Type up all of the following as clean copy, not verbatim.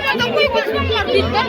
Kita tunggu ibu semua, kita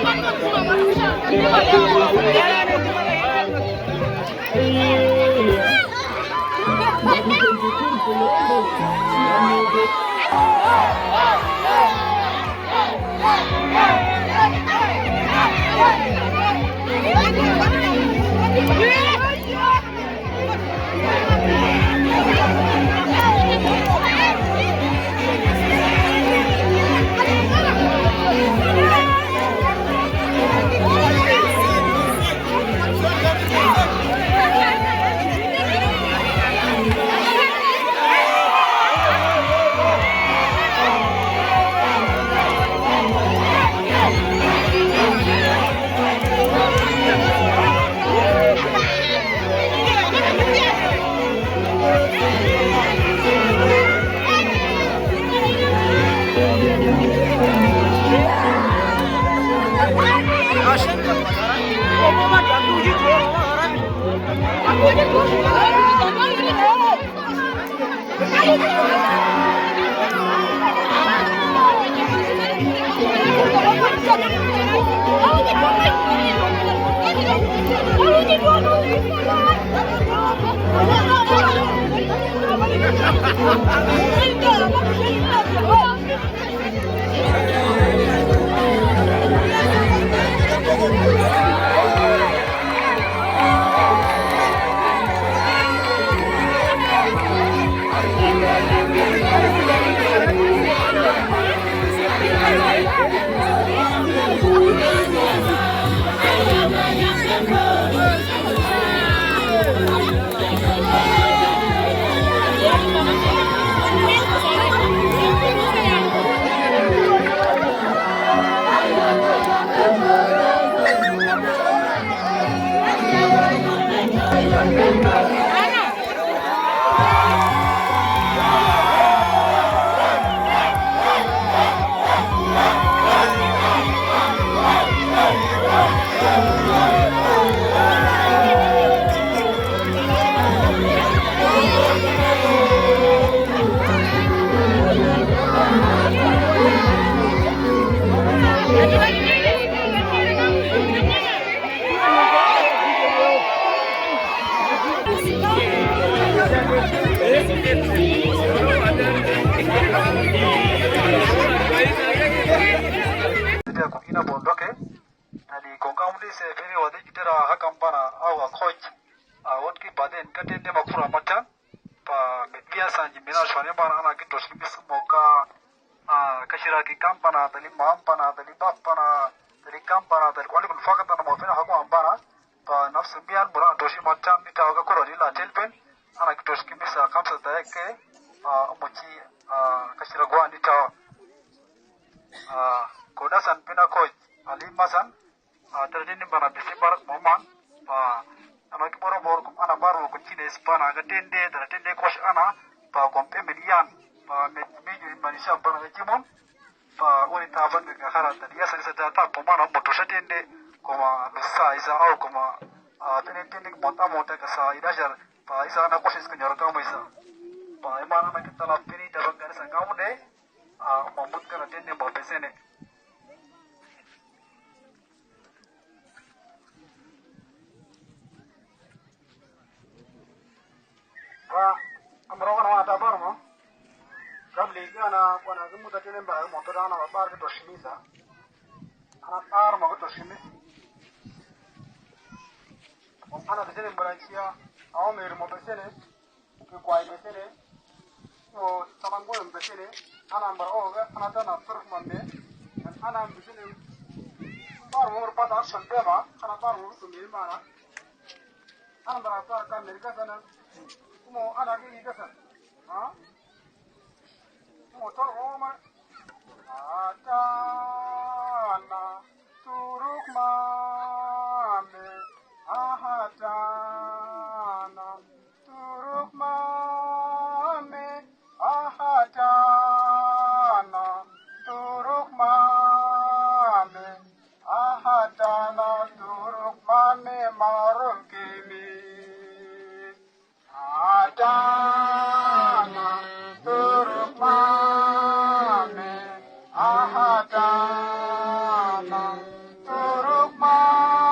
Kukina bondoke yani kongamudi se bini wadi kitera hakampana au coach wotki baden katende makura matan pa media sanji mina shwane bana ana ki toshibis moka kashira ki kampana tali mampana tali bappana tali kampana tali wali kun fakata na mofena haku ambana pa nafsu bian bura toshi matan ita hoga kuro lila telpen ana ki toshibis kamsa daeke mochi kashira gwa nita kodasan pina coach ali masan terjini bana bisi barak moman ana ki boro bor ana baro ko chine spana ga tende coach ana pa kompe milian pa meju manisha bana jimon pa woni taban ga khara ta ya sa ta ko mana moto sa tende ko ma bisa isa au ko ma tende mota ka sa idajar pa isa na kosis ka nyor ka ma isa pa imana na kita la pini tabang ga sa ngamu de mambut ka tende mo pesene amro kana mata barmo kabli gana kona gumu ta tele ba mo to dana bar ke to shimisa ana tar mo to shimis ana de tele balancia au mer mo besene ke kwai besene o tamango em besene ana bar o ga ana ta na surf mande ana besene bar mo pata sante ma ana bar mo to mir mana ana bar ta ka mer ka sana mo ana ke ida sa mo to ma atana turuk mame ahatana turuk mame ahatana turuk mame ahatana turuk mame marum kimi atana turuk mame ahatana turuk mame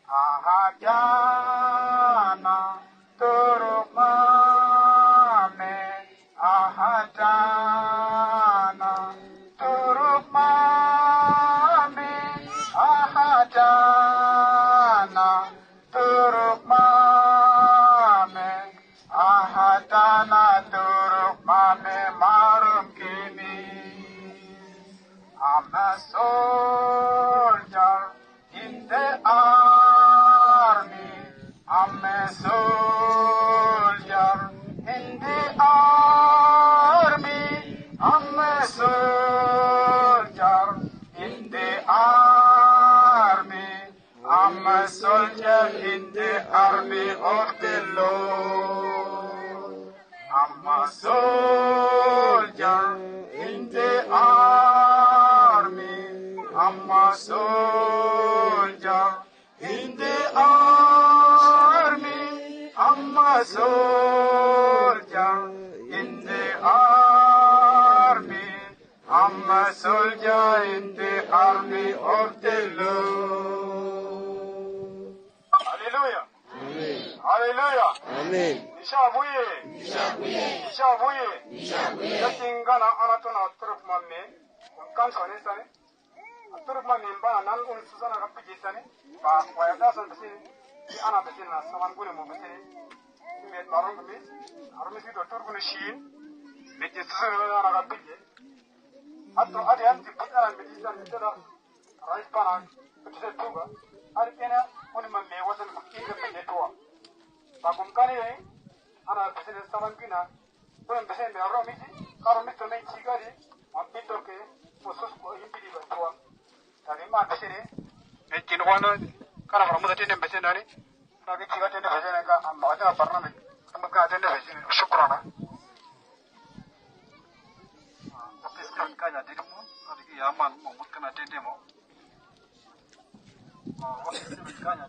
ahajana turuk mame ahajana turuk mame ahajana turuk mame ahajana turuk mame marum kini. I'm a soldier in the army. I'm a soldier in the army. I'm a soldier in the army. I'm a soldier in the army of the Lord. I'm a soldier in the army. I'm a soldier in the army. I'm a soldier in the army. I'm a soldier in the army of the Lord. Hallelujah. Amen. Hallelujah. Amen. Nishabuye. Yatingana anatona turuk mamme. Kan sone sane. Turuk mamme mbana nan un susana kapiji sane. Ba waya dasan bisi. Di ana bisi na saman gune mo bisi. Met marong bisi. Arumi si turuk gune shin. Met susana ana kapiji. Atto adi anti butana bisi san bitala. Rais pana bitse tuga. Ari kena uni mamme wasan kukinga pende toa. Bakumkani ana bisene saman kina bulan bisene be arro miji karo mito me chigari ambito ke musus ko impidi batwa tani ma bisene me kinwana kana ramu date ne bisene ani na ke chigate ne bisene ka amma ta parna me tumka ate ne bisene shukrana office kan kanya dirmu adigi yaman mo mutkana tende mo office kanya